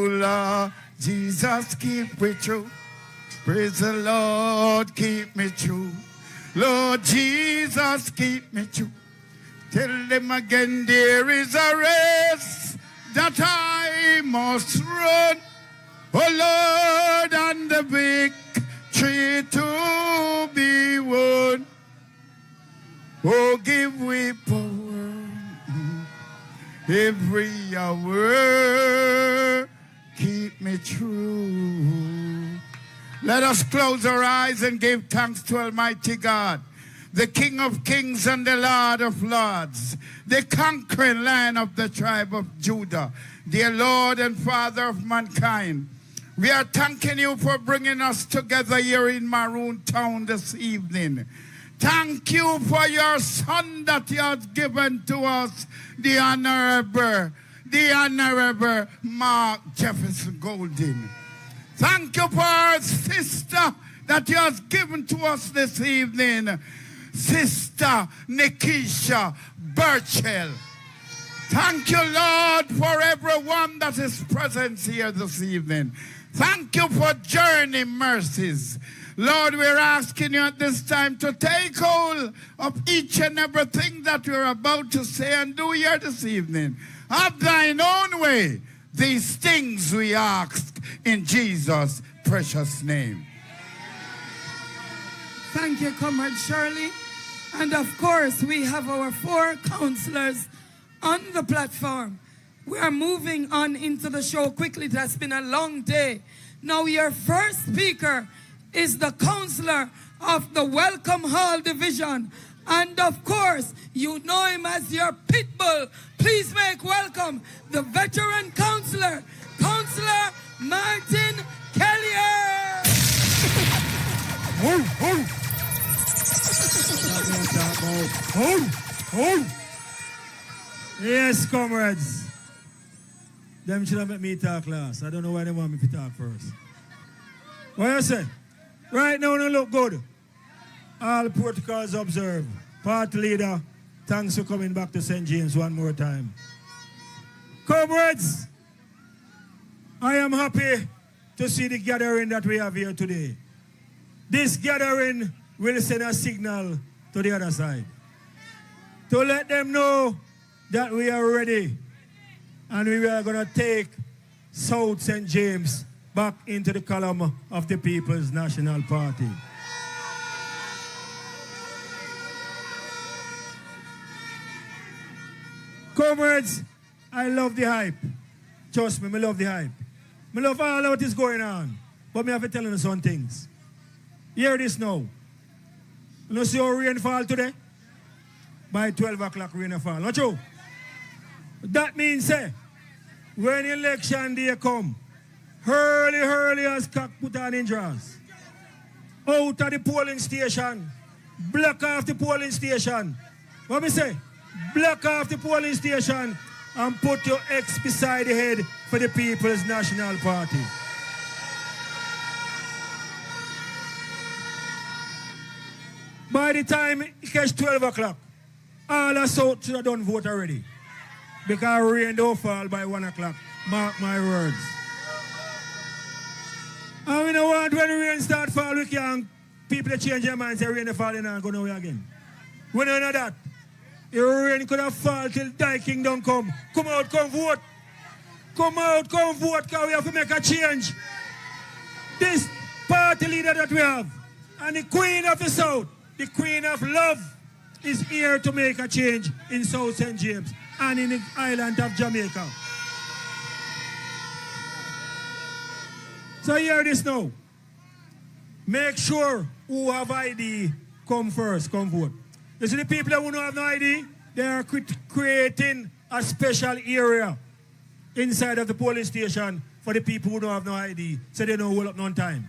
true, Lord Jesus, keep me true. Praise the Lord, keep me true. Lord Jesus, keep me true. Tell them again, there is a race that I must run. Oh Lord, and the victory to be won. Oh, give we power every hour. Keep me true. Let us close our eyes and give thanks to Almighty God, the King of Kings and the Lord of Lords, the conquering Lion of the tribe of Judah, dear Lord and Father of mankind. We are thanking you for bringing us together here in Maroon town this evening. Thank you for your son that you have given to us, the Honorable Mark Jefferson Golding. Thank you for our sister that you have given to us this evening, Sister Nikisha Burchell. Thank you, Lord, for everyone that is present here this evening. Thank you for Journey Mercies. Lord, we're asking you at this time to take hold of each and everything that we're about to say and do here this evening. Have thine own way. These things we ask in Jesus' precious name. Thank you, Comrade Shirley. And of course, we have our 4 councillors on the platform. We are moving on into the show quickly. It has been a long day. Now, your first speaker is the councillor of the Welcome Hall Division. And of course, you know him as your pit bull. Please make welcome the veteran councillor, Councillor Martin Kelly. Yes, comrades. Them should have let me talk last. I don't know why they want me to talk first. What you say? Right now, you look good. All protocols observed. Party leader, thanks for coming back to St. James one more time. Comrades, I am happy to see the gathering that we have here today. This gathering will send a signal to the other side to let them know that we are ready and we are going to take South St. James back into the column of the People's National Party. Comrades, I love the hype. Trust me, I love the hype. I love all what is going on. But I have to tell you some things. Hear this now. You see how rain fall today? By 12 o'clock rain fall. Not true? That means, when election day come, early as cock put on in draws. Out of the polling station. Block off the polling station. What me say? Block off the polling station and put your X beside the head for the People's National Party. By the time it gets 12 o'clock, all of South should have done vote already. Because rain don't fall by 1 o'clock. Mark my words. And we don't want when the rain start fall, we can people change their minds, say rain falling and go nowhere again. We don't know that. The rain could have fallen till Thy Kingdom come. Come out, come vote. Come out, come vote, because we have to make a change. This party leader that we have, and the Queen of the South, the Queen of Love, is here to make a change in South St. James and in the island of Jamaica. So hear this now. Make sure who have ID come first, come vote. You see the people who don't have no ID, they are creating a special area inside of the polling station for the people who don't have no ID, so they don't hold up no time.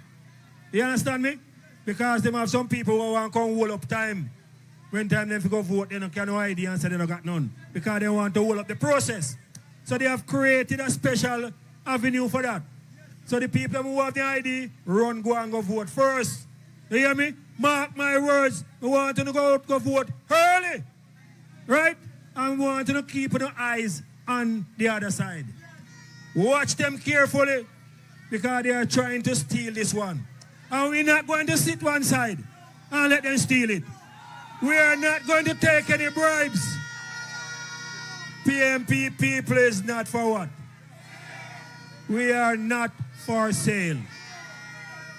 You understand me? Because they have some people who want to come hold up time. When time they go vote, they don't have no ID and say they don't got none. Because they want to hold up the process. So they have created a special avenue for that. So the people who have the ID, run, go and go vote first. You hear me? Mark my words. We want to go out, go vote early. Right? And we want to keep our eyes on the other side. Watch them carefully because they are trying to steal this one. And we're not going to sit one side and let them steal it. We are not going to take any bribes. PNP people is not for what? We are not for sale.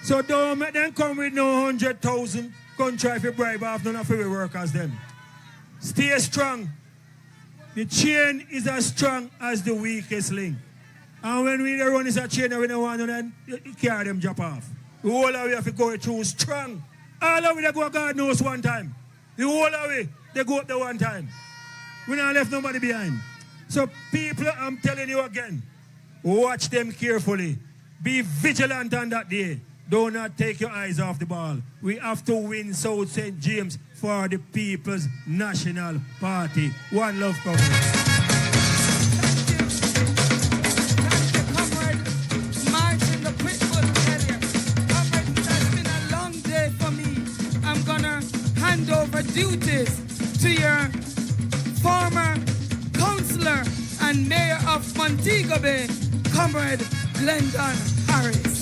So don't make them come with no 100,000 come try to bribe off none of our workers them. Stay strong. The chain is as strong as the weakest link. And when we run is a chain and we don't want to then carry them drop off. The whole of we have to go through strong. All of we they go God knows one time. The whole of we they go up the one time. We not left nobody behind. So people, I'm telling you again, watch them carefully. Be vigilant on that day. Do not take your eyes off the ball. We have to win South St. James for the People's National Party. One love, comrades. Thank you, comrade. Martin the Pitbull Terrier. Comrade, it has been a long day for me. I'm gonna hand over duties to your former councillor and mayor of Montego Bay, Comrade Glendon Harris.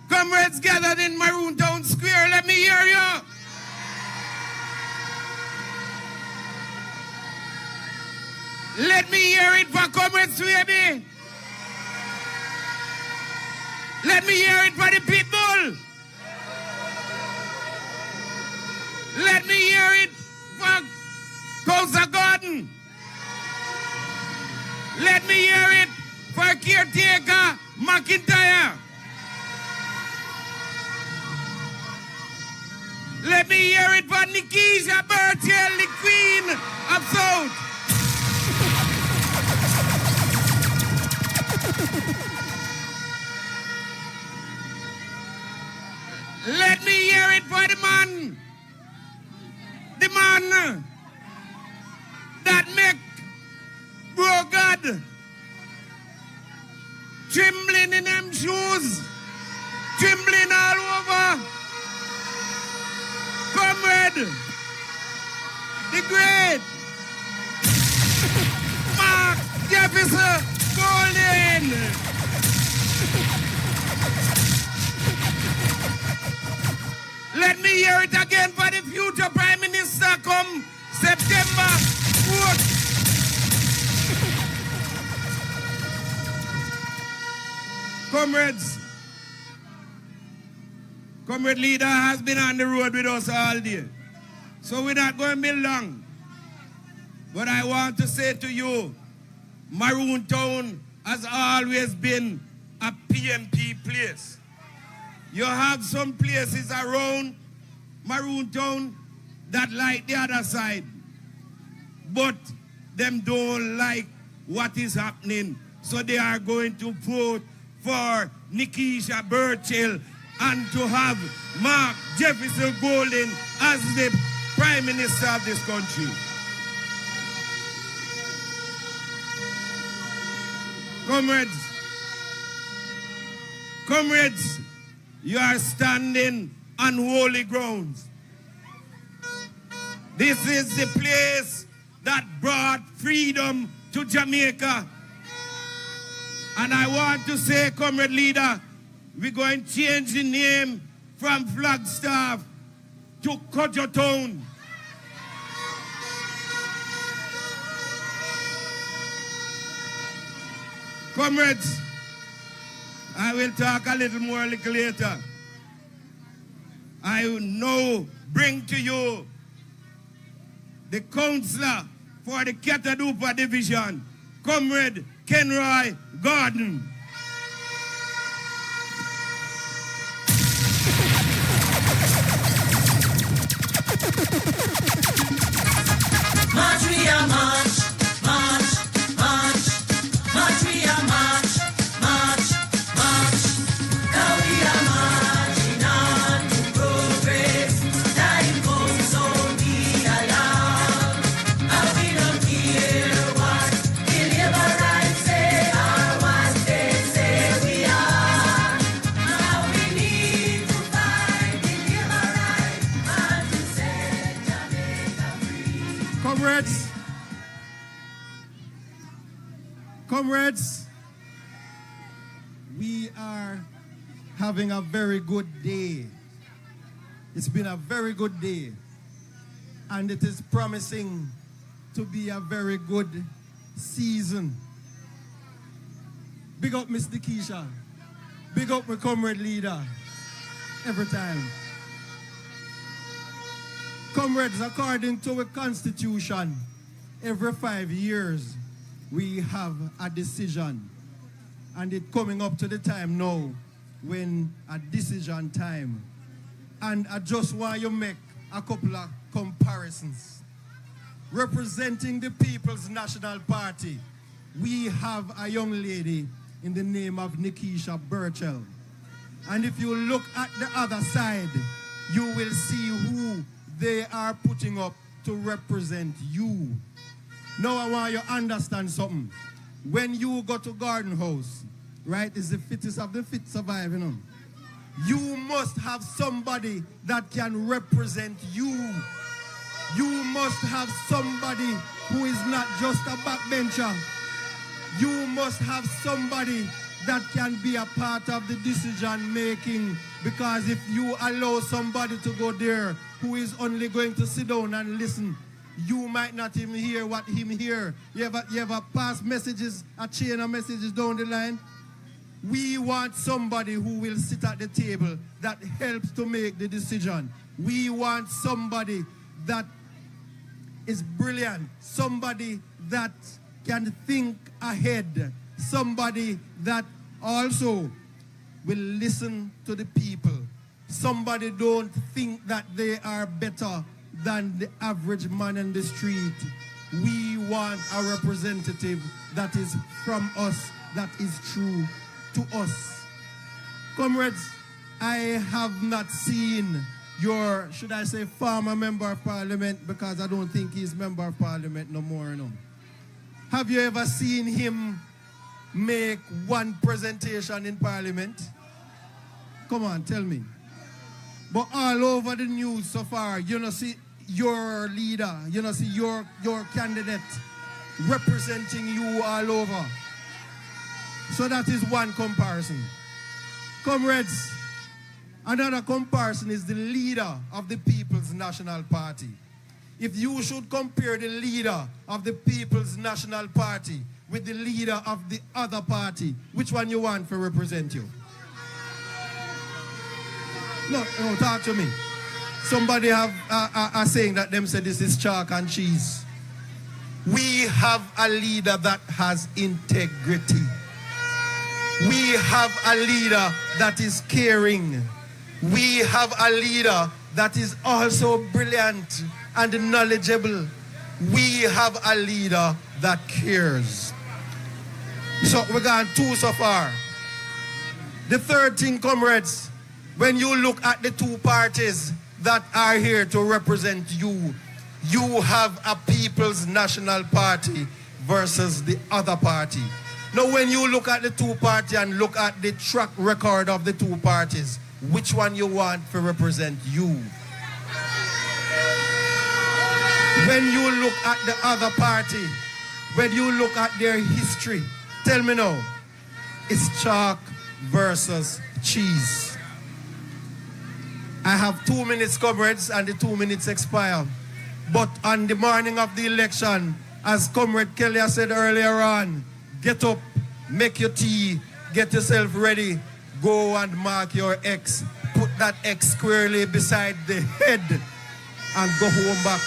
Comrades gathered in Maroon Town Square, let me hear you. Let me hear it for comrades, baby. Let me hear it for the people. Let me hear it for Councillor Gordon. Let me hear it for caretaker McIntyre. Let me hear it for Nikisha Burchell, the Queen of South. Let me hear it for the man that make bro God trembling in them shoes, trembling all over. Comrade, the great Mark Golding. Let me hear it again for the future Prime Minister come September 4th. Comrades, Comrade Leader has been on the road with us all day. So we're not going to be long. But I want to say to you, Maroon Town has always been a PNP place. You have some places around Maroon Town that like the other side. But them don't like what is happening. So they are going to vote for Nikisha Burchell and to have Mark Golding as the Prime Minister of this country. Comrades, you are standing on holy grounds. This is the place that brought freedom to Jamaica. And I want to say, Comrade Leader, we're going to change the name from Flagstaff to Kojotown. Comrades, I will talk a little more later. I will now bring to you the councillor for the Catadupa division, Comrade Kenroy Gordon. March, we are march, march, march, march, we are march, march, march. Now we are marching on to progress. Time comes on we Comrades, we are having a very good day. It's been a very good day, and it is promising to be a very good season. Big up Miss Nikisha. Big up my comrade leader. Every time. Comrades, according to the Constitution, every 5 years we have a decision. And it's coming up to the time now when a decision time. And I just want you to make a couple of comparisons. Representing the People's National Party, we have a young lady in the name of Nikisha Burchell. And if you look at the other side, you will see who they are putting up to represent you. Now I want you to understand something. When you go to Garden House, right, it's the fittest of the fit survive, you know. You must have somebody that can represent you. You must have somebody who is not just a backbencher. You must have somebody that can be a part of the decision making, because if you allow somebody to go there who is only going to sit down and listen, you might not even hear what him hear. You ever pass messages, a chain of messages down the line? We want somebody who will sit at the table that helps to make the decision. We want somebody that is brilliant, somebody that can think ahead, somebody that also will listen to the people. Somebody don't think that they are better than the average man in the street. We want a representative that is from us, that is true to us. Comrades, I have not seen your, should I say, former member of parliament, because I don't think he's member of parliament no more. You know. Have you ever seen him make one presentation in parliament? Come on, tell me. But all over the news so far, you know, see your leader, you know, see your candidate representing you all over. So that is one comparison. Comrades, another comparison is the leader of the People's National Party. If you should compare the leader of the People's National Party with the leader of the other party, which one you want to represent you? No, talk to me. Somebody have a saying that them say this is chalk and cheese. We have a leader that has integrity. We have a leader that is caring. We have a leader that is also brilliant and knowledgeable. We have a leader that cares. So we're gone two so far. The third thing, comrades, when you look at the two parties that are here to represent you, you have a People's National Party versus the other party. Now when you look at the two parties and look at the track record of the two parties, which one you want to represent you? When you look at the other party, when you look at their history, tell me now, it's chalk versus cheese. I have 2 minutes, comrades, and the 2 minutes expire. But on the morning of the election, as Comrade Kelly has said earlier on, get up, make your tea, get yourself ready, go and mark your X. Put that X squarely beside the head and go home back.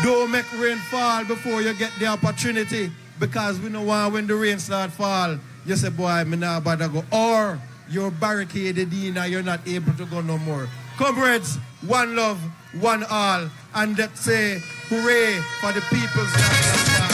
Don't make rain fall before you get the opportunity, because we know when the rain start fall, you say, boy, me not bother go. Or you're barricaded in and you're not able to go no more. Comrades, one love, one all. And let's say hooray for the People's National Party.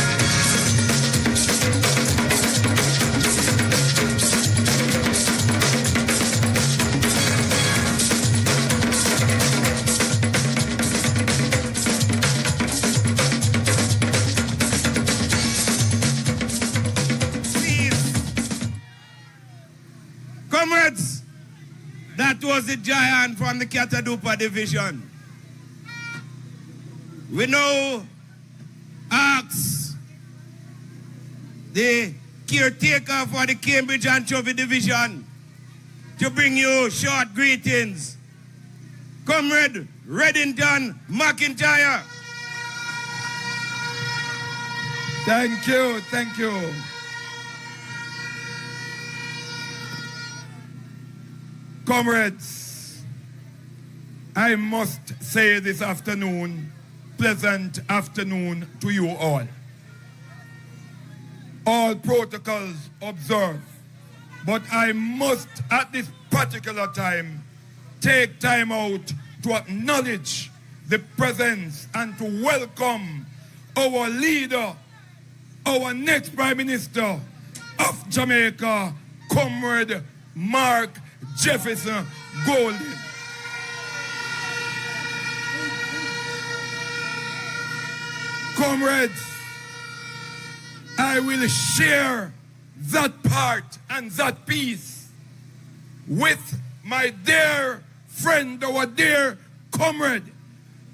Comrades, that was the giant from the Catadupa division. We know Chants, the caretaker for the Cambridge Anchovy Division, to bring you short greetings. Comrade Reddington McIntyre. Thank you, thank you. Comrades, I must say this afternoon, pleasant afternoon to you all. All protocols observed, but I must at this particular time take time out to acknowledge the presence and to welcome our leader, our next Prime Minister of Jamaica, Comrade Mark Golding. Comrades, I will share that part and that piece with my dear friend, our dear comrade,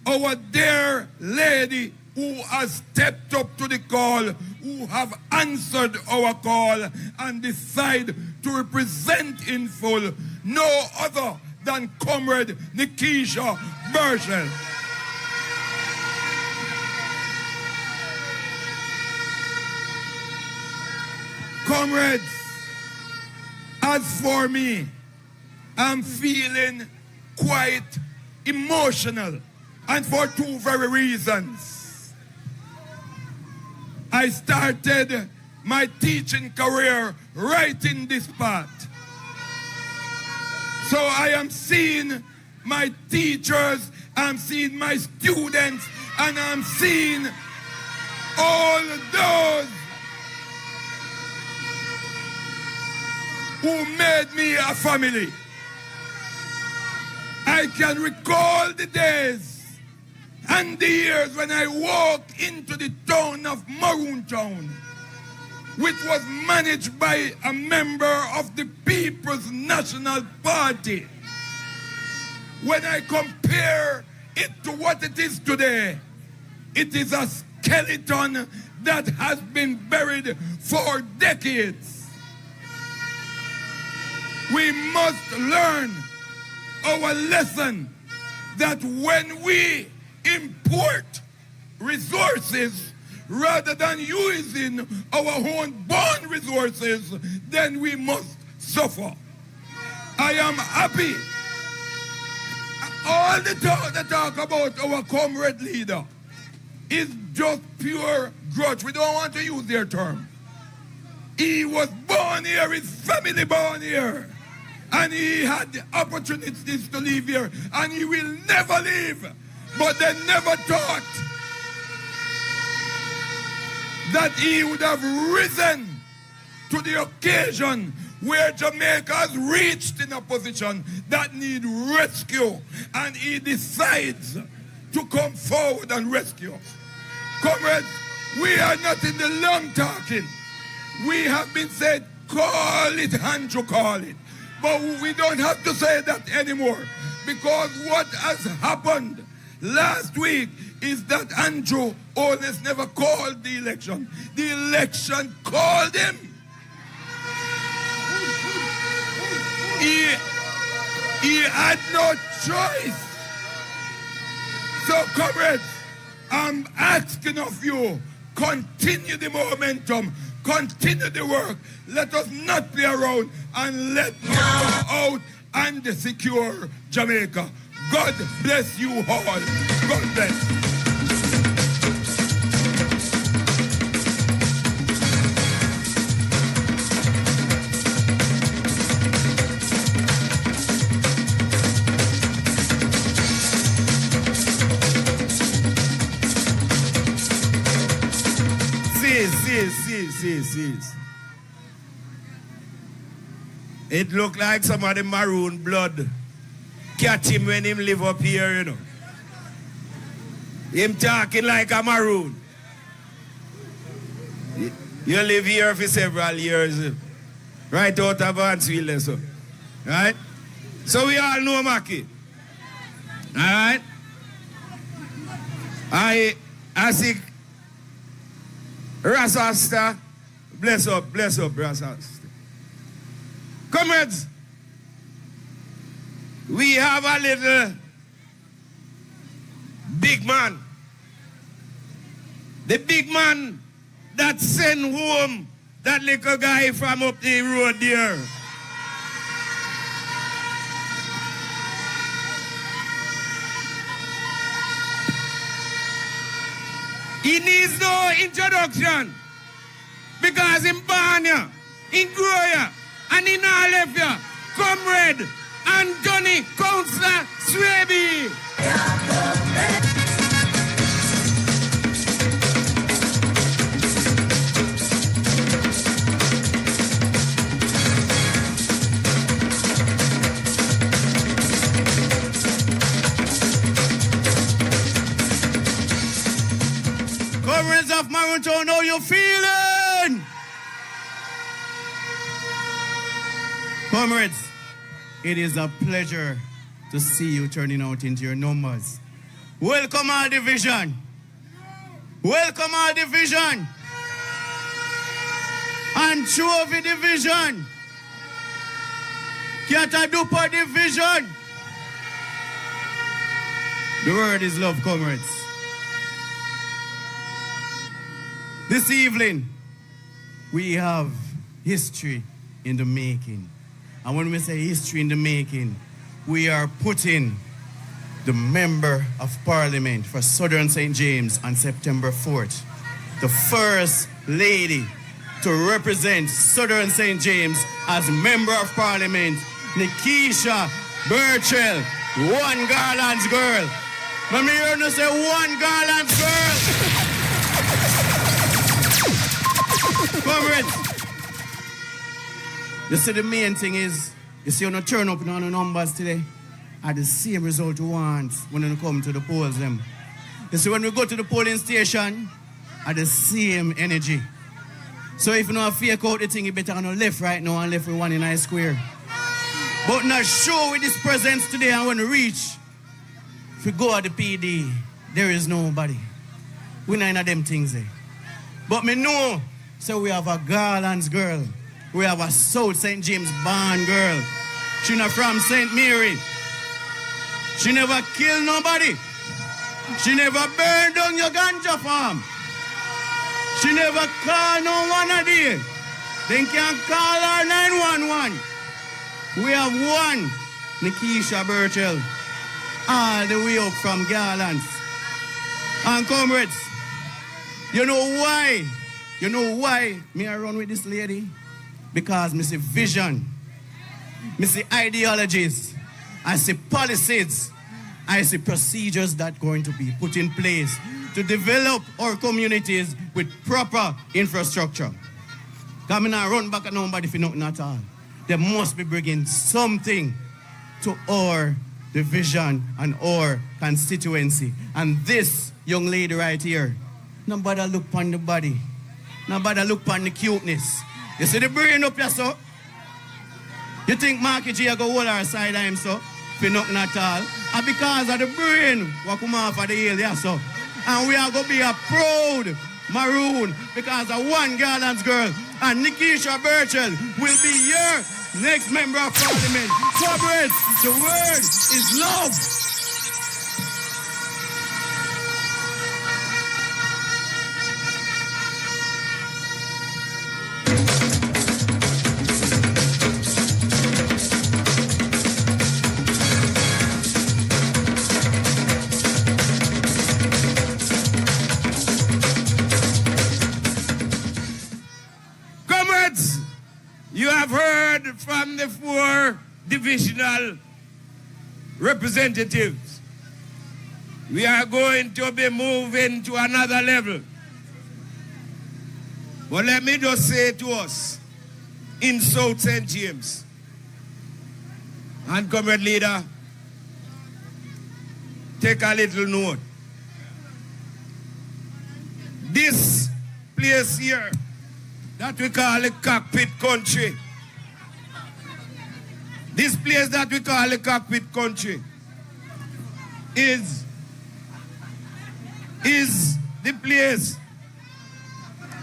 our dear lady who has stepped up to the call, who have answered our call and decide to represent in full no other than Comrade Nikisha Burchell. Comrades, as for me, I'm feeling quite emotional, and for two very reasons. I started my teaching career right in this part. So I am seeing my teachers, I'm seeing my students, and I'm seeing all those who made me a family. I can recall the days and the years when I walked into the town of Maroon town, which was managed by a member of the People's National Party. When I compare it to what it is today, it is a skeleton that has been buried for decades. We must learn our lesson that when we import resources rather than using our own born resources, then we must suffer. I am happy. All the talk about our comrade leader is just pure grudge. We don't want to use their term. He was born here, his family born here. And he had the opportunities to live here, and he will never leave. But they never thought that he would have risen to the occasion where Jamaica has reached in a position that need rescue, and he decides to come forward and rescue us. Comrades, we are not in the long talking. We have been said, call it Andrew, call it. But we don't have to say that anymore, because what has happened last week is that Andrew Holness never called the election. The election called him. He had no choice. So, comrades, I'm asking of you, continue the momentum, continue the work. Let us not play around, and let us go out and secure Jamaica. God bless you all. God bless. See. It look like some of the Maroon blood catch him when him live up here, you know. Him talking like a Maroon. You live here for several years, right out of Vansville, so. Right? So we all know Maki. Alright? I see Rasasta, bless up, Rasasta. Comrades, we have a little big man. The big man that sent home that little guy from up the road there. He needs no introduction because in born ya, in grow ya, and in all left ya. Comrade Anthony Councillor Swaby. Comrades of Maroon, how you feeling? Comrades, it is a pleasure to see you turning out into your numbers. Welcome our division. Welcome our division. Anchovy division. Kiatadupa division. The word is love, comrades. This evening, we have history in the making. And when we say history in the making, we are putting the Member of Parliament for Southern St. James on September 4th, the first lady to represent Southern St. James as Member of Parliament, Nikisha Burchell, one Garland's girl. Let me hear you say one Garland's girl. Comrades, you see the main thing is, you see you don't turn up on the numbers today, are the same result you want when you come to the polls them. You see when we go to the polling station, are the same energy. So if you don't fake out the thing, you better on the left right now and left with one in a square. But not sure with this presence today and when we reach, if we go at the PD, there is nobody. We're not in them things there. But me know, so we have a Garland's girl. We have a South St. James born girl. She not from St. Mary. She never killed nobody. She never burned down your ganja farm. She never called no one a day. Then can call her 911. We have one, Nikisha Burchell, all the way up from Garland's. And comrades, you know why? You know why me I run with this lady? Because me see vision, me see ideologies, I see policies, I see procedures that going to be put in place to develop our communities with proper infrastructure. Because me not run back at nobody for nothing at all. They must be bringing something to our division and our constituency. And this young lady right here, nobody look upon the body. Nobody look upon the cuteness. You see the brain up here, so? You think Marky G go hold her side of him, so? For nothing at all. And because of the brain, we come off of the hill, yeah, so? And we are going to be a proud Maroon because of one Garland's girl. And Nikisha Burchell will be your next Member of Parliament. Comrades, the word is love. You have heard from the 4 divisional representatives. We are going to be moving to another level. But let me just say to us, in South St. James, and Comrade Leader, take a little note. This place here, that we call the cockpit country. This place that we call the cockpit country is the place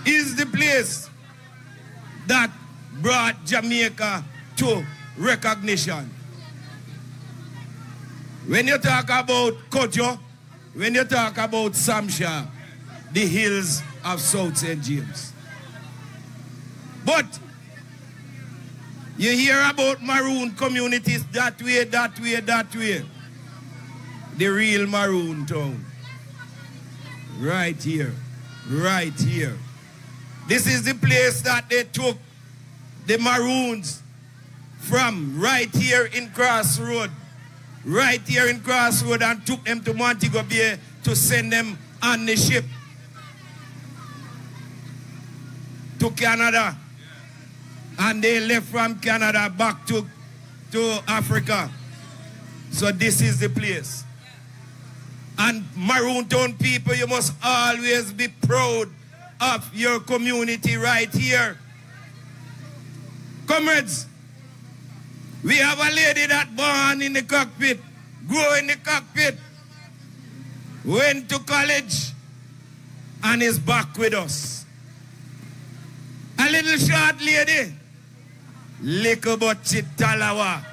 is the place that brought Jamaica to recognition. When you talk about Kojo, when you talk about Samsha, the hills of South St. James. But you hear about Maroon communities that way. The real Maroon town. Right here. This is the place that they took the Maroons from right here in Crossroad. And took them to Montego Bay to send them on the ship to Canada. And they left from Canada back to Africa. So this is the place. And Maroon Town people, you must always be proud of your community right here. Comrades, we have a lady that born in the cockpit, grew in the cockpit, went to college, and is back with us. A little short lady, little but she talawa.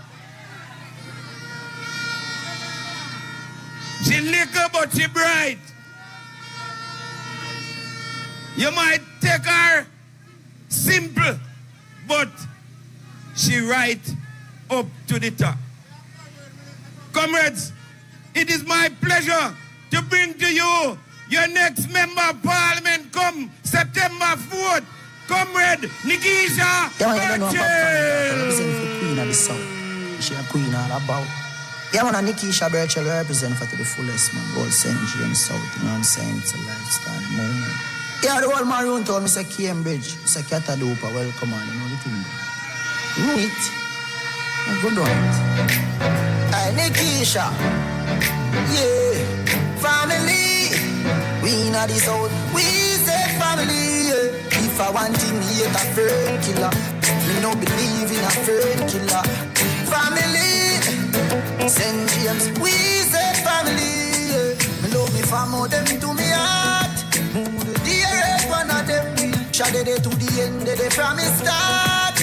She little but she bright. You might take her simple, but she right up to the top. Comrades, it is my pleasure to bring to you your next member of parliament come September 4th, Comrade Nikisha Birchell. Represent for Queen of the South. She a queen all about. Yeah, man, Nikisha Birchell represent for to the fullest, man. All St. James South, you know what I'm saying? It's a lifestyle moment. Yeah, the whole Maroon told me, say Cambridge, say Catadopa, welcome on, you know the thing. Right. Good night. Hey, Nikisha. Yeah. Family. We in the South. We say family. Yeah. If I want him, he ain't a friend killer. Me no believe in a friend killer. Family. St. James. We say family. Yeah. Me love me family, them to me heart. Move the dearest one of them. Shade they to the end, they from me start.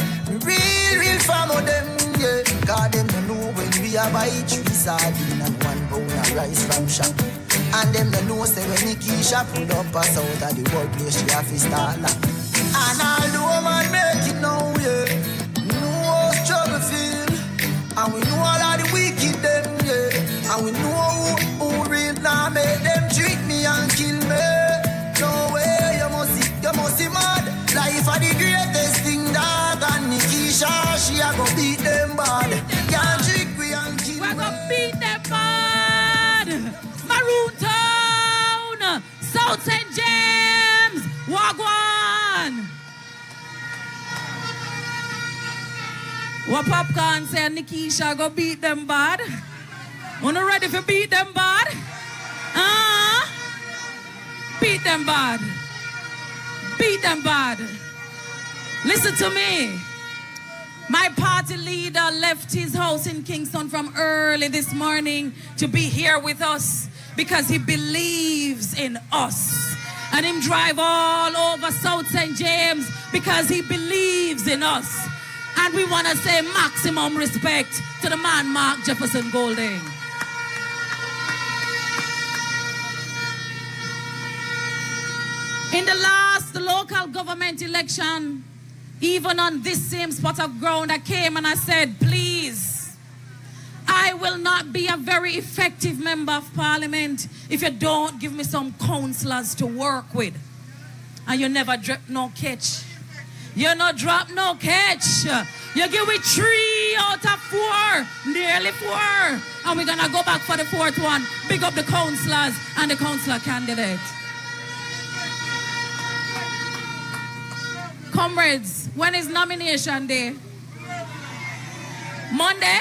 Real farm of them, yeah. God them don't know when we are buy 3 sardines and 1 pound of rice from shop. And them don't know say when Nikisha pull up us out of the world place, she have to start laugh. And all the woman make it now, yeah. Know how struggle feel. And we know all of the wicked them, yeah. And we know who real now make them treat me and kill me. No way, you must see mad. Life are the greatest thing, dog. And Nikisha, she a go beat them bad. Can't trick we and kill. We go beat them bad. Maroon Town, South St. James, Wagwan. What Popcorn say Nikisha go beat them bad? Wanna ready for beat them bad? Beat them bad. Beat them bad. Listen to me. My party leader left his house in Kingston from early this morning to be here with us because he believes in us. And him drive all over South St. James because he believes in us. And we want to say maximum respect to the man Mark Jefferson Golding. In the last local government election, even on this same spot of ground, I came and I said, please, I will not be a very effective member of parliament if you don't give me some councillors to work with. And you never drop no catch. You not drop no catch. You give me 3 out of 4, nearly 4. And we're going to go back for the 4th one. Big up the councillors and the councillor candidate. Comrades, when is nomination day? Monday?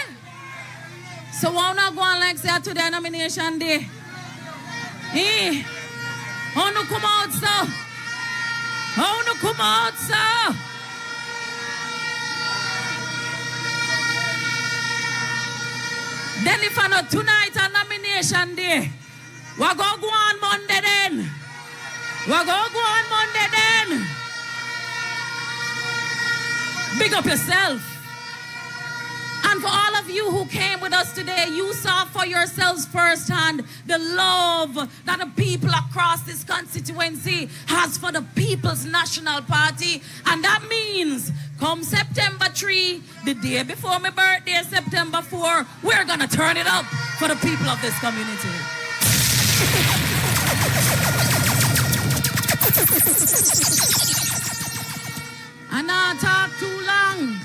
So why not go on like say today nomination day? Eh? How no come out, sir? How no come out, sir? Then if I not tonight a nomination day, we go on Monday then. We go on Monday then. Big up yourself. And for all of you who came with us today, you saw for yourselves firsthand the love that the people across this constituency has for the People's National Party. And that means come September 3, the day before my birthday, September 4, we're going to turn it up for the people of this community. And not talk too long,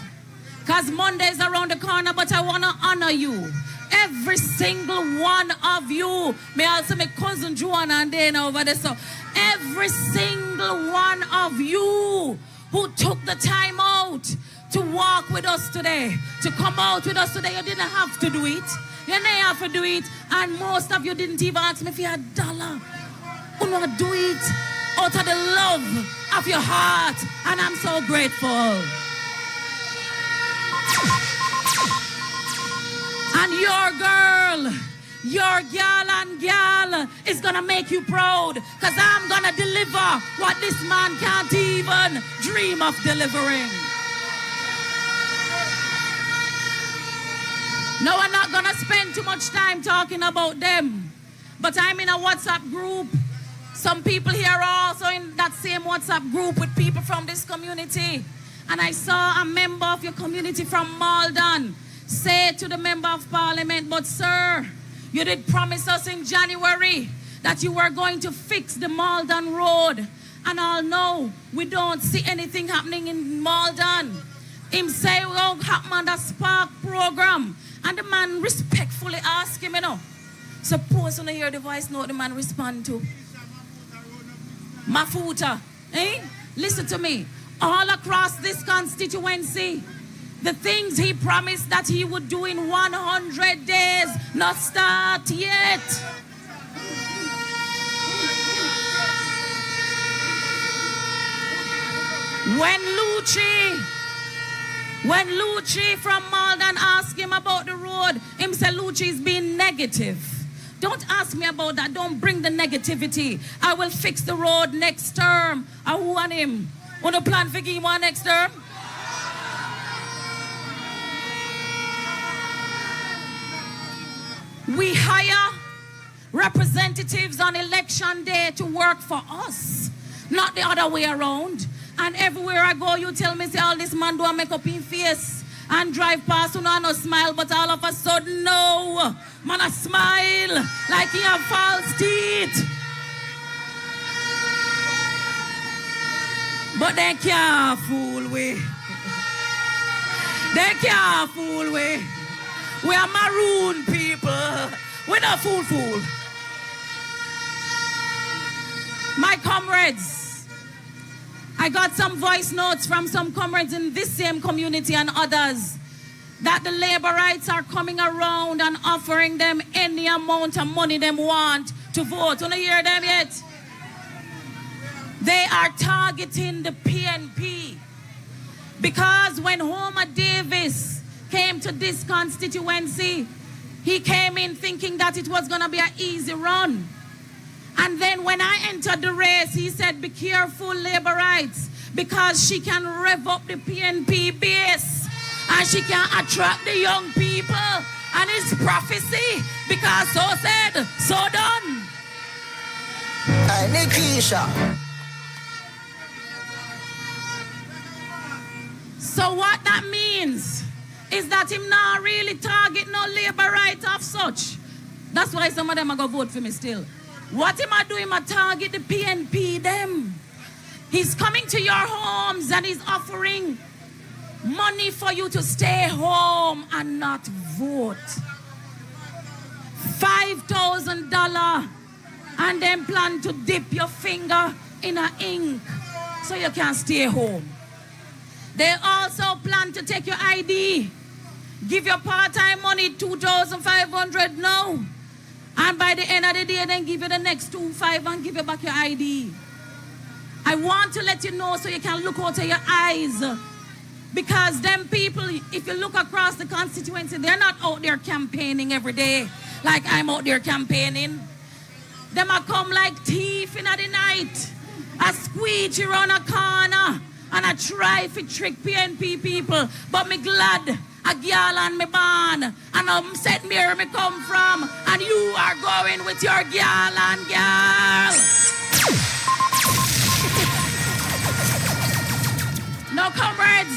because Monday's around the corner, but I want to honor you. Every single one of you. May also my cousin Joanna and Dana over there. So every single one of you who took the time out to walk with us today, to come out with us today, you didn't have to do it. You didn't have to do it. And most of you didn't even ask me for a dollar. You know, do it out of the love of your heart. And I'm so grateful. And your girl and gal is gonna make you proud, because I'm gonna deliver what this man can't even dream of delivering. No, I'm not gonna spend too much time talking about them, but I'm in a WhatsApp group. Some people here are also in that same WhatsApp group with people from this community. And I saw a member of your community from Malden say to the member of parliament, but sir, you did promise us in January that you were going to fix the Malden road. And I'll know we don't see anything happening in Malden. Him say we won't happen on the Spark program. And the man respectfully asked him, you know, suppose when I hear the voice note the man respond to. Mafuta, eh? Listen to me. All across this constituency, the things he promised that he would do in 100 days, not start yet. When Lucci from Malden asked him about the road, him said Lucci's being negative. Don't ask me about that. Don't bring the negativity. I will fix the road next term. I want him. Want to plan for him one next term? We hire representatives on election day to work for us, not the other way around. And everywhere I go, you tell me, say, all this man do a make up in face and drive past and no smile, but all of a sudden, no. Man, I smile like he have false teeth. But they can't fool we. They can't fool we. We are Maroon people. We're not fool. My comrades, I got some voice notes from some comrades in this same community and others that the Labourites are coming around and offering them any amount of money they want to vote. Don't you hear them yet? They are targeting the PNP. Because when Homer Davis came to this constituency, he came in thinking that it was going to be an easy run. And then when I entered the race, he said, be careful, Labourites, because she can rev up the PNP base and she can attract the young people. And it's prophecy, because so said, so done. Hey, Nikisha. So what that means is that him not really target no Labourite of such. That's why some of them are going to vote for me still. What him I do, him I target the PNP them. He's coming to your homes and he's offering money for you to stay home and not vote. $5,000 and then plan to dip your finger in a ink so you can stay home. They also plan to take your ID, give your part-time money $2,500 now, and by the end of the day, then give you the next $2,500 and give you back your ID. I want to let you know so you can look out of your eyes, because them people, if you look across the constituency, they're not out there campaigning every day like I'm out there campaigning. Them a come like thief in the night, a squeegee around a corner, and I try to trick PNP people, but me glad a girl and me born, and St. Mary me come from, and you are going with your girl and girl. Now, comrades,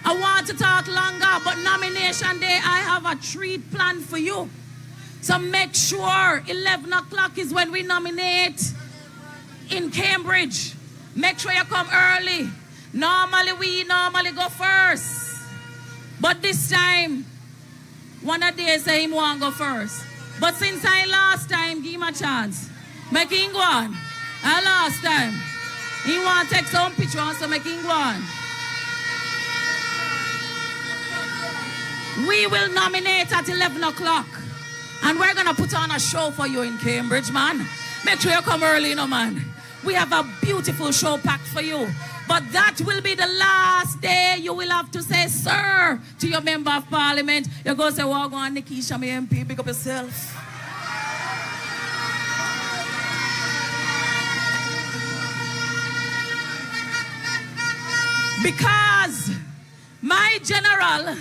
I want to talk longer, but nomination day, I have a treat planned for you. So make sure 11 o'clock is when we nominate in Cambridge. Make sure you come early. Normally, we go first. But this time, one of they say him want go first. But since I last time, give him a chance. Make him go on. And last time, he want to take some picture, so make him go on. We will nominate at 11 o'clock. And we're going to put on a show for you in Cambridge, man. Make sure you come early, man. We have a beautiful show packed for you. But that will be the last day you will have to say, sir, to your member of parliament. You're going to say, well, go on, Nikisha, my MP, pick up yourself. Because my general,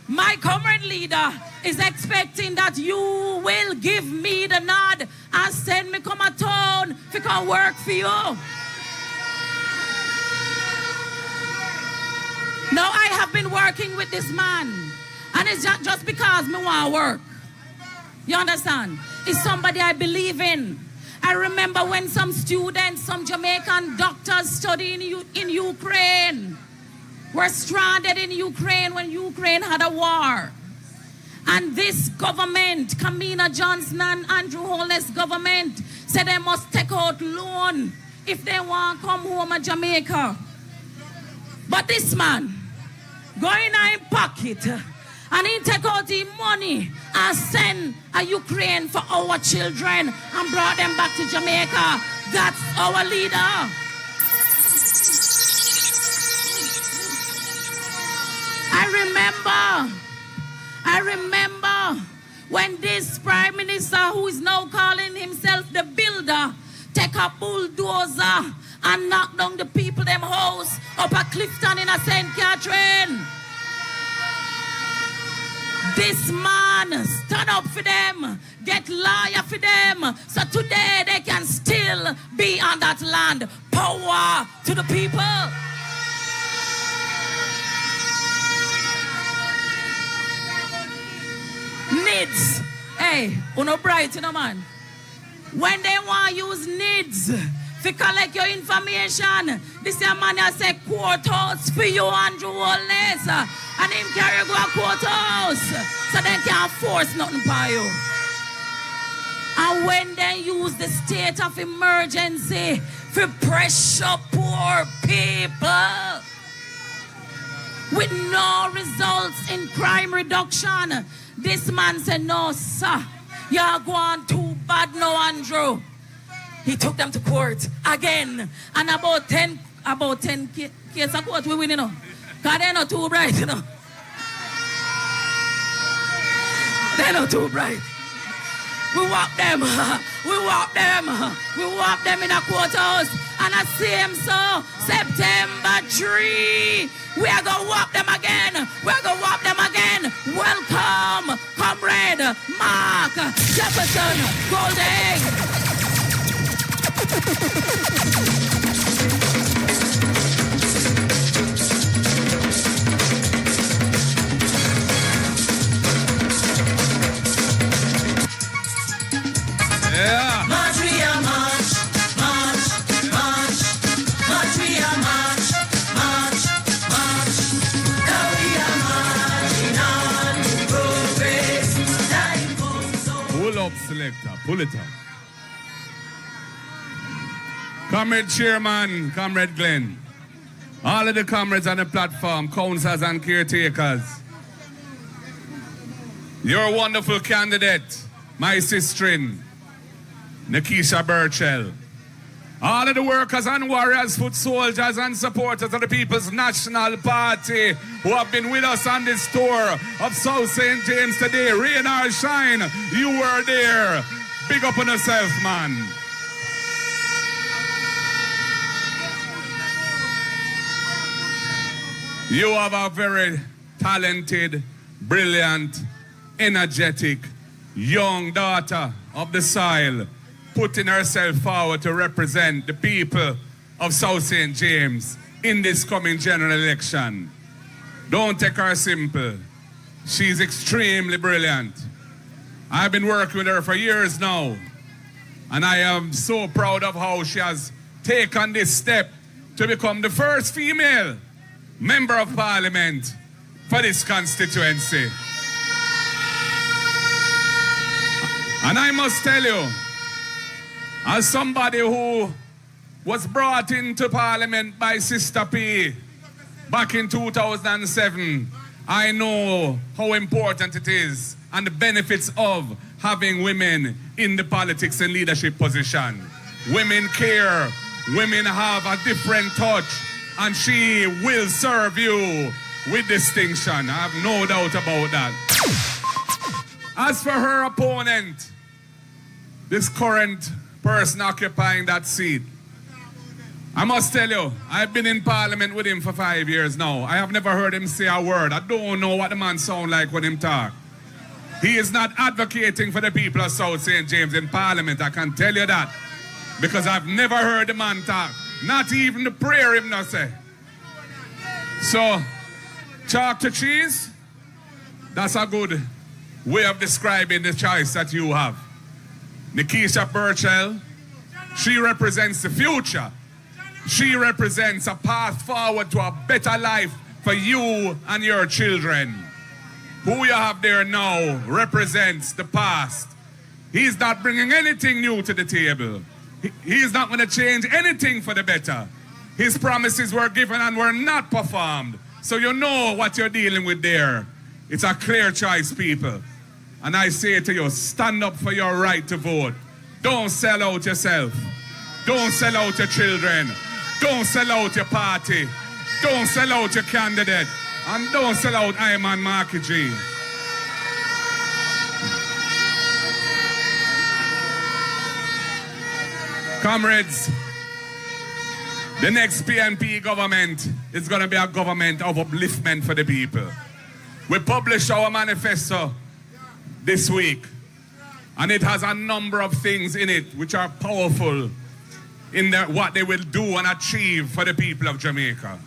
my comrade leader, is expecting that you will give me the nod and send me come a town if it can work for you. Now, I have been working with this man, and it's not just because me want to work. You understand? It's somebody I believe in. I remember when some students, some Jamaican doctors studying in Ukraine, were stranded in Ukraine when Ukraine had a war. And this government, Kamina Johnson and Andrew Holness government, said they must take out loan if they want to come home to Jamaica. But this man, going in his pocket, and he take out the money and send a Ukraine for our children and brought them back to Jamaica. That's our leader. I remember when this Prime Minister, who is now calling himself the builder, take a bulldozer and knock down the people them house up at Clifton in a St. Catherine. This man stand up for them, get lawyer for them, so today they can still be on that land. Power to the people. Needs. Hey, uno bright, man. When they want to use needs to collect your information, this man has said courthouse for you, Andrew Holness. And him carry go a courthouse. So they can't force nothing by you. And when they use the state of emergency for pressure poor people with no results in crime reduction, this man said, no, sir, you're going too bad now, Andrew. He took them to court again. And about 10 cases of court we win, Because they're not too bright, They're not too bright. We walk them in a courthouse. And I see him so, September 3. We are going to walk them again. Welcome, Comrade Mark Golding. Yeah. March, we are march, march, march. March, we are march, march, march. Now we are marching on to progress. Time comes on. Pull up, selector. Pull it up. Comrade Chairman, Comrade Glenn. All of the comrades on the platform, councillors and caretakers. Your wonderful candidate, my sister-in, Nikisha Burchell. All of the workers and warriors, foot soldiers and supporters of the People's National Party who have been with us on this tour of South St. James today, rain or shine, you were there. Big up on yourself, man. You have a very talented, brilliant, energetic, young daughter of the soil, putting herself forward to represent the people of South St. James in this coming general election. Don't take her simple. She's extremely brilliant. I've been working with her for years now, and I am so proud of how she has taken this step to become the first female member of parliament for this constituency. And I must tell you, as somebody who was brought into parliament by Sister P back in 2007, I know how important it is and the benefits of having women in the politics and leadership position. Women care, women have a different touch, and she will serve you with distinction. I have no doubt about that. As for her opponent, this current person occupying that seat, I must tell you, I've been in parliament with him for 5 years now. I have never heard him say a word. I don't know what the man sound like when him talk. He is not advocating for the people of South St. James in parliament, I can tell you that. Because I've never heard the man talk. Not even the prayer him not say. So, chalk to cheese, that's a good way of describing the choice that you have. Nikisha Burchell, she represents the future. She represents a path forward to a better life for you and your children. Who you have there now represents the past. He's not bringing anything new to the table. He's not going to change anything for the better. His promises were given and were not performed. So you know what you're dealing with there. It's a clear choice, people. And I say to you, stand up for your right to vote. Don't sell out yourself. Don't sell out your children. Don't sell out your party. Don't sell out your candidate. And don't sell out Ayman Marky G. Comrades, the next PNP government is going to be a government of upliftment for the people. We published our manifesto this week, and it has a number of things in it which are powerful in what they will do and achieve for the people of Jamaica.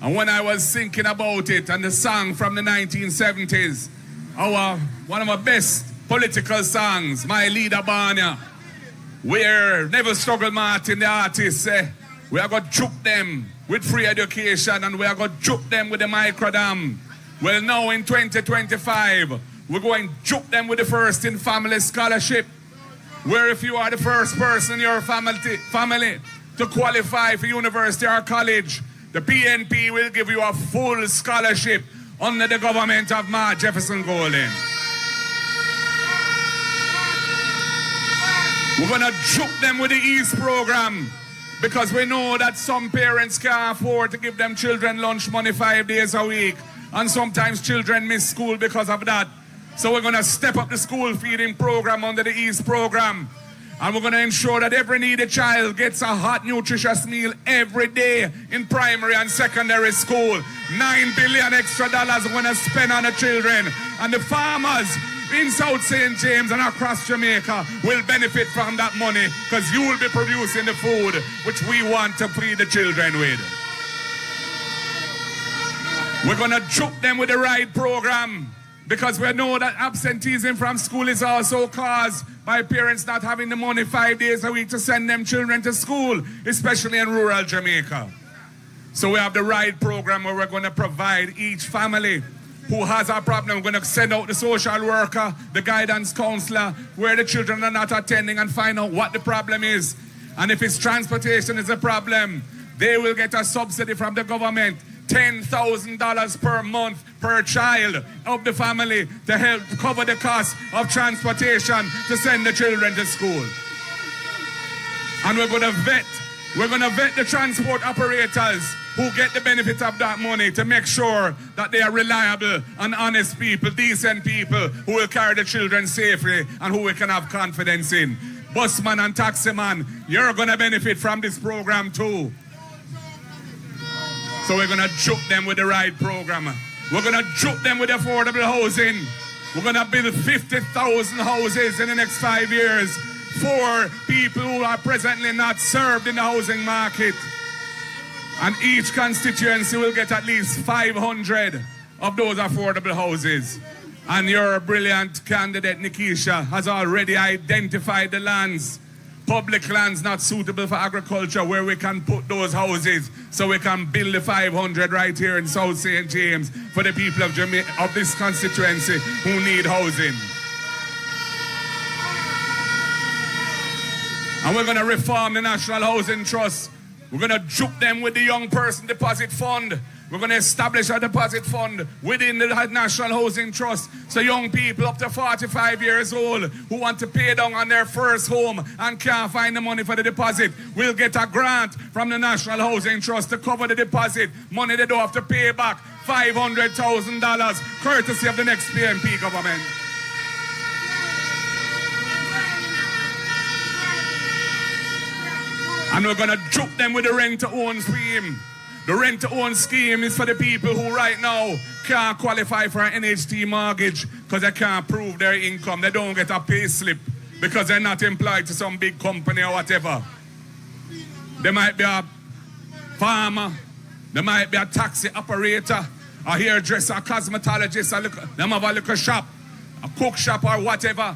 And when I was thinking about it, and the song from the 1970s, one of my best political songs, My Leader Barnia, where Neville Struggle Martin, the artist, say, we are going to juke them with free education, and we are going to juke them with the microdam. Well, now in 2025, we're going to juke them with the First in Family Scholarship, where if you are the first person in your family to qualify for university or college, the PNP will give you a full scholarship under the government of Mark Jefferson Golding. We're going to juke them with the East program, because we know that some parents can't afford to give them children lunch money 5 days a week, and sometimes children miss school because of that. So we're going to step up the school feeding program under the East program, and we're going to ensure that every needy child gets a hot, nutritious meal every day in primary and secondary school. $9 billion extra we're going to spend on the children, and the farmers in South St. James and across Jamaica will benefit from that money, because you will be producing the food which we want to feed the children with. We're going to juke them with the right program, because we know that absenteeism from school is also caused by parents not having the money 5 days a week to send them children to school, especially in rural Jamaica. So we have the right program where we're going to provide each family who has a problem. We're going to send out the social worker, the guidance counselor, where the children are not attending, and find out what the problem is. And if it's transportation is a problem, they will get a subsidy from the government, $10,000 per month per child of the family, to help cover the cost of transportation to send the children to school. And we're going to vet the transport operators who get the benefit of that money, to make sure that they are reliable and honest people, decent people who will carry the children safely and who we can have confidence in. Busman and taximan, you're going to benefit from this program too. So we're going to juke them with the right program. We're going to juke them with affordable housing. We're going to build 50,000 houses in the next 5 years for people who are presently not served in the housing market. And each constituency will get at least 500 of those affordable houses. And your brilliant candidate, Nikisha, has already identified the lands, public lands not suitable for agriculture, where we can put those houses so we can build the 500 right here in South St. James for the people of Jamaica, of this constituency who need housing. And we're going to reform the National Housing Trust. We're going to juke them with the Young Person Deposit Fund. We're going to establish a deposit fund within the National Housing Trust so young people up to 45 years old who want to pay down on their first home and can't find the money for the deposit will get a grant from the National Housing Trust to cover the deposit. Money they don't have to pay back, $500,000, courtesy of the next PNP government. And we're going to juke them with the rent-to-own scheme. The rent-to-own scheme is for the people who right now can't qualify for an NHT mortgage because they can't prove their income. They don't get a pay slip because they're not employed to some big company or whatever. They might be a farmer. They might be a taxi operator, a hairdresser, a cosmetologist, they have a little shop, a cook shop or whatever.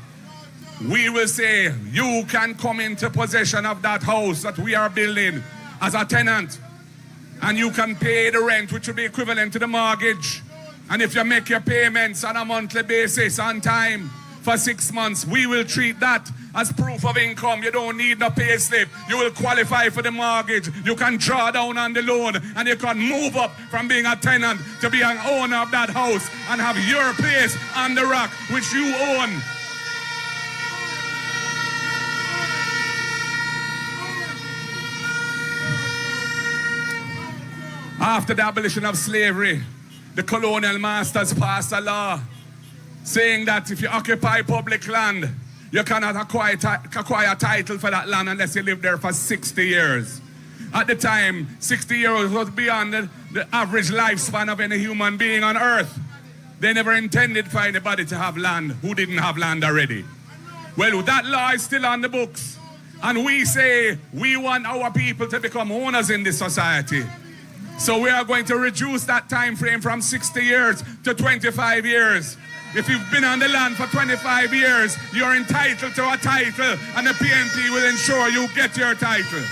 We will say, you can come into possession of that house that we are building as a tenant. And you can pay the rent, which will be equivalent to the mortgage. And if you make your payments on a monthly basis on time for 6 months, we will treat that as proof of income. You don't need no pay slip. You will qualify for the mortgage. You can draw down on the loan and you can move up from being a tenant to be an owner of that house and have your place on the rock, which you own. After the abolition of slavery, the colonial masters passed a law saying that if you occupy public land, you cannot acquire a title for that land unless you live there for 60 years. At the time, 60 years was beyond the average lifespan of any human being on earth. They never intended for anybody to have land who didn't have land already. Well, that law is still on the books. And we say we want our people to become owners in this society. So we are going to reduce that time frame from 60 years to 25 years. If you've been on the land for 25 years, you're entitled to a title, and the PNP will ensure you get your title.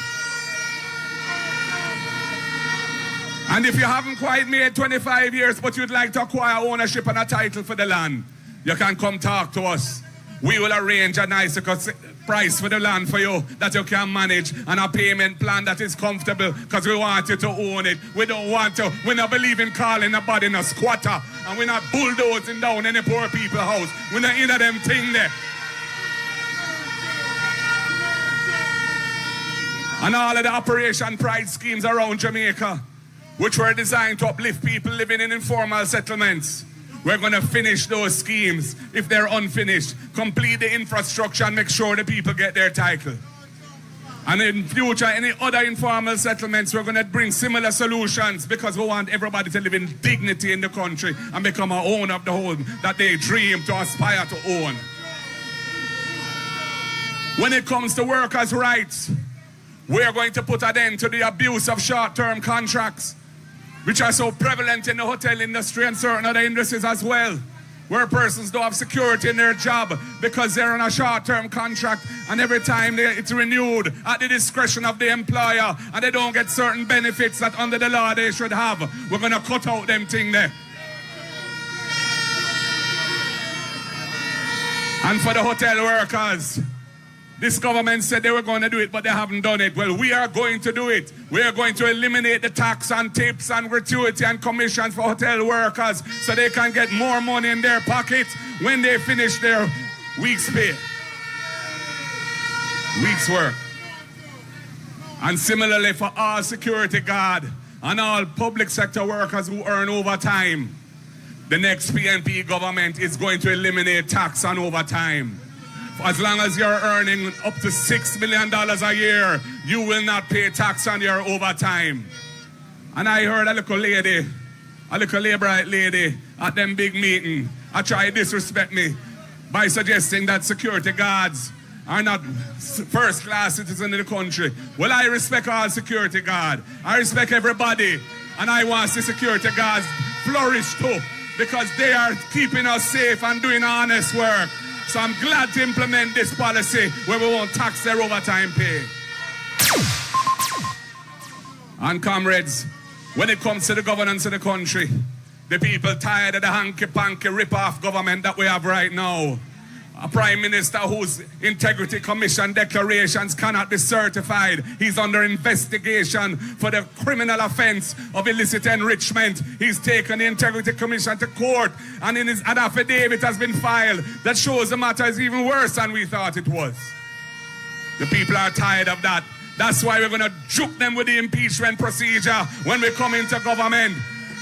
And if you haven't quite made 25 years, but you'd like to acquire ownership and a title for the land, you can come talk to us. We will arrange a nice price for the land for you that you can manage and a payment plan that is comfortable because we want you to own it. We don't want to, we don't believe in calling nobody a squatter, and we're not bulldozing down any poor people's house. We're not into them thing there. And all of the Operation Pride schemes around Jamaica, which were designed to uplift people living in informal settlements. We're going to finish those schemes if they're unfinished. Complete the infrastructure and make sure the people get their title. And in future, any other informal settlements, we're going to bring similar solutions because we want everybody to live in dignity in the country and become an owner of the home that they dream to aspire to own. When it comes to workers' rights, we're going to put an end to the abuse of short-term contracts, which are so prevalent in the hotel industry and certain other industries as well, where persons don't have security in their job because they're on a short-term contract and every time it's renewed at the discretion of the employer and they don't get certain benefits that under the law they should have. We're going to cut out them thing there. And for the hotel workers, this government said they were going to do it, but they haven't done it. Well, we are going to do it. We are going to eliminate the tax and tips and gratuity and commissions for hotel workers so they can get more money in their pocket when they finish their week's pay, week's work. And similarly for all security guard and all public sector workers who earn overtime, the next PNP government is going to eliminate tax on overtime. As long as you're earning up to $6 million a year, you will not pay tax on your overtime. And I heard a little lady, a little Labourite lady at them big meeting. I try to disrespect me by suggesting that security guards are not first-class citizens in the country. Well, I respect all security guards. I respect everybody. And I want the security guards flourish too, because they are keeping us safe and doing honest work. So I'm glad to implement this policy where we won't tax their overtime pay. And comrades, when it comes to the governance of the country, the people tired of the hanky-panky rip-off government that we have right now. A Prime Minister whose Integrity Commission declarations cannot be certified. He's under investigation for the criminal offense of illicit enrichment. He's taken the Integrity Commission to court, and an affidavit has been filed that shows the matter is even worse than we thought it was. The people are tired of that. That's why we're going to juke them with the impeachment procedure when we come into government,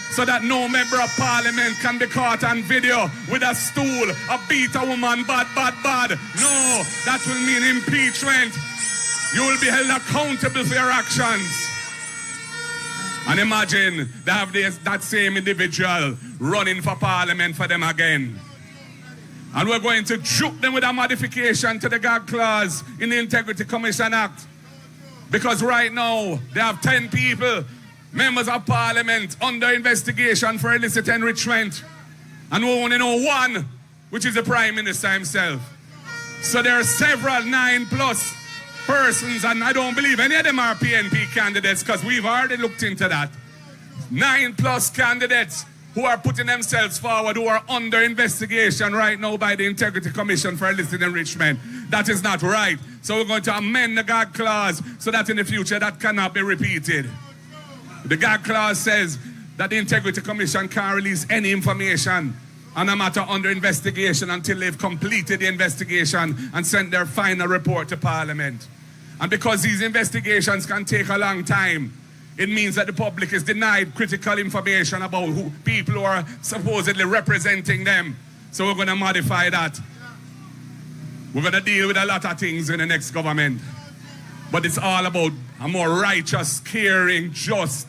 so that no member of parliament can be caught on video with a stool, beat a woman, bad. No, that will mean impeachment. You will be held accountable for your actions. And imagine they have that same individual running for parliament for them again. And we're going to juke them with a modification to the gag clause in the Integrity Commission Act. Because right now, they have 10 people, members of parliament, under investigation for illicit enrichment. And we only know one, which is the Prime Minister himself. So there are several 9+ persons, and I don't believe any of them are PNP candidates, because we've already looked into that. 9+ candidates who are putting themselves forward, who are under investigation right now by the Integrity Commission for illicit enrichment. That is not right. So we're going to amend the gag clause so that in the future that cannot be repeated. The gag clause says that the Integrity Commission can't release any information on a matter under investigation until they've completed the investigation and sent their final report to Parliament. And because these investigations can take a long time, it means that the public is denied critical information about people who are supposedly representing them. So we're going to modify that. We're going to deal with a lot of things in the next government. But it's all about a more righteous, caring, just,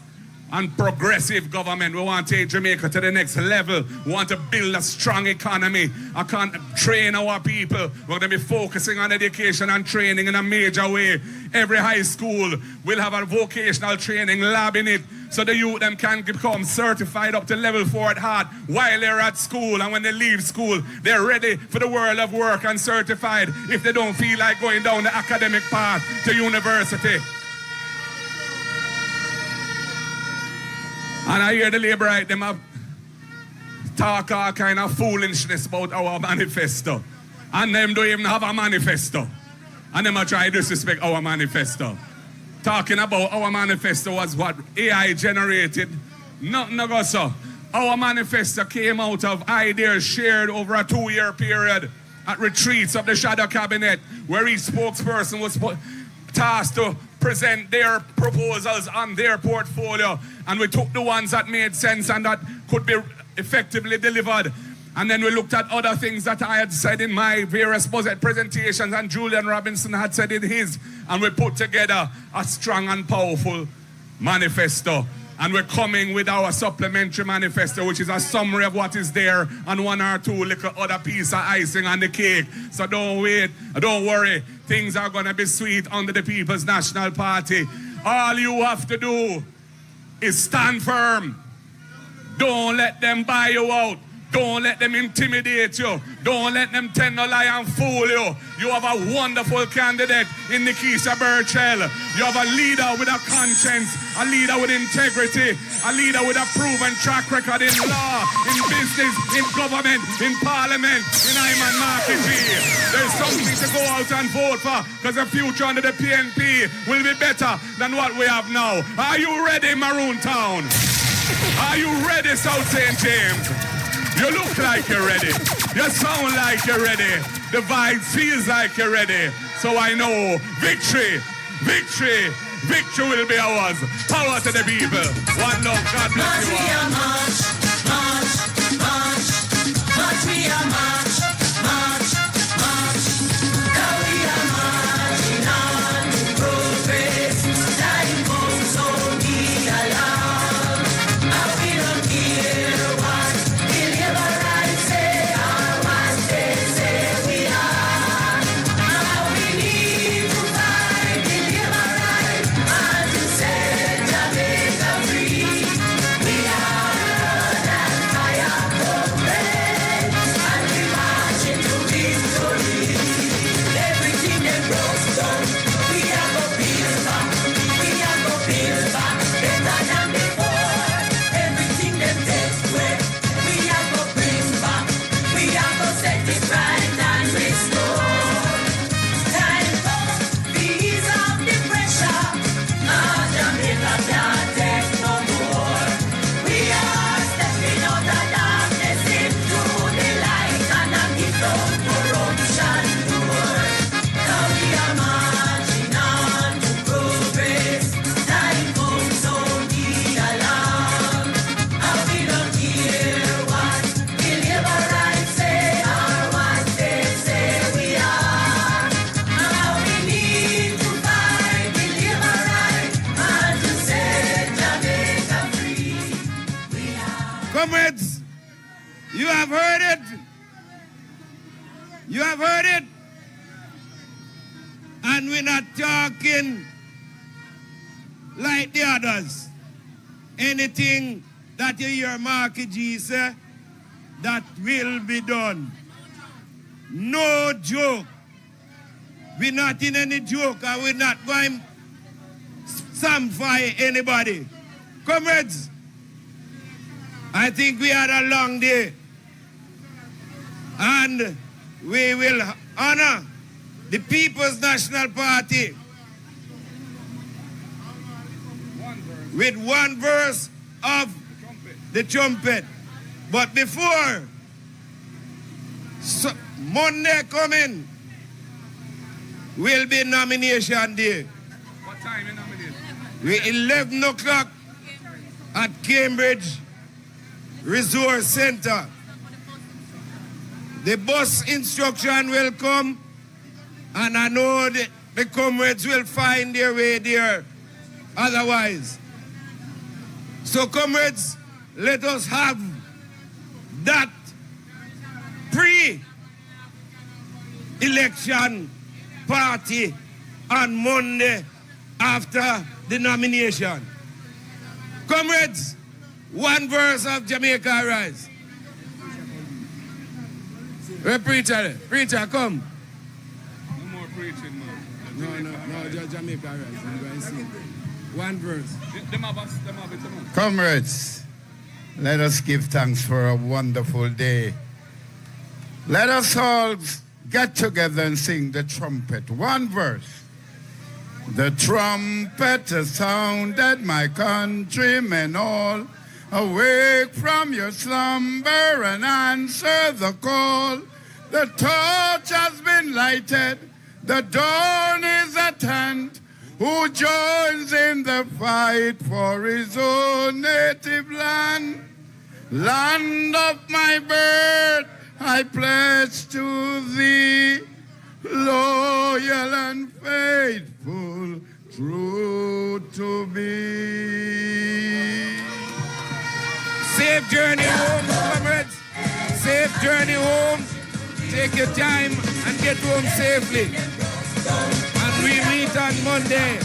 and progressive government. We want to take Jamaica to the next level. We want to build a strong economy. I can't train our people. We're going to be focusing on education and training in a major way. Every high school will have a vocational training lab in it, so the youth them can become certified up to level 4 at heart while they're at school. And when they leave school, they're ready for the world of work and certified if they don't feel like going down the academic path to university. And I hear the Labourite, them have talk all kind of foolishness about our manifesto. And them don't even have a manifesto. And them are trying to disrespect our manifesto. Talking about our manifesto was what AI generated. Nothing ago so. Our manifesto came out of ideas shared over a 2-year period at retreats of the Shadow Cabinet, where each spokesperson was tasked to present their proposals on their portfolio, and we took the ones that made sense and that could be effectively delivered. And then we looked at other things that I had said in my various budget presentations and Julian Robinson had said in his, and we put together a strong and powerful manifesto. And we're coming with our supplementary manifesto, which is a summary of what is there and 1 or 2 little other piece of icing on the cake. So don't wait, don't worry. Things are going to be sweet under the People's National Party. All you have to do is stand firm. Don't let them buy you out. Don't let them intimidate you. Don't let them tell no lie and fool you. You have a wonderful candidate in Nikisha Burchell. You have a leader with a conscience, a leader with integrity, a leader with a proven track record in law, in business, in government, in parliament, in Iman Market. There's something to go out and vote for, because the future under the PNP will be better than what we have now. Are you ready, Maroon Town? Are you ready, South St. James? You look like you're ready. You sound like you're ready. The vibe feels like you're ready. So I know victory, victory, victory will be ours. Power to the people. One love. God bless you all. March, march, march, march, we are march, march, march. Now we are marching on progress. Time comes, so be alive. Comrades, you have heard it. You have heard it. And we're not talking like the others. Anything that you hear Marky G say, that will be done. No joke. We're not in any joke, and we're not going samfire anybody. Comrades, I think we had a long day. And we will honor the People's National Party with one verse of the trumpet. But before Monday coming will be nomination day. What time you nominate? We 11 o'clock at Cambridge Resource Center. The bus instruction will come, and I know the comrades will find their way there otherwise. So comrades, let us have that pre-election party on Monday after the nomination. Comrades, one verse of Jamaica Arise. Preacher, come. No more preaching, man. No, just Jamaica Arise. I'm going to sing. One verse. Comrades, let us give thanks for a wonderful day. Let us all get together and sing the trumpet. One verse. The trumpet has sounded, my countrymen all. Awake from your slumber and answer the call. The torch has been lighted, the dawn is at hand. Who joins in the fight for his own native land? Land of my birth, I pledge to thee, loyal and faithful, true to be. Safe journey home, comrades. Safe journey home. Take your time and get home safely. And we meet on Monday.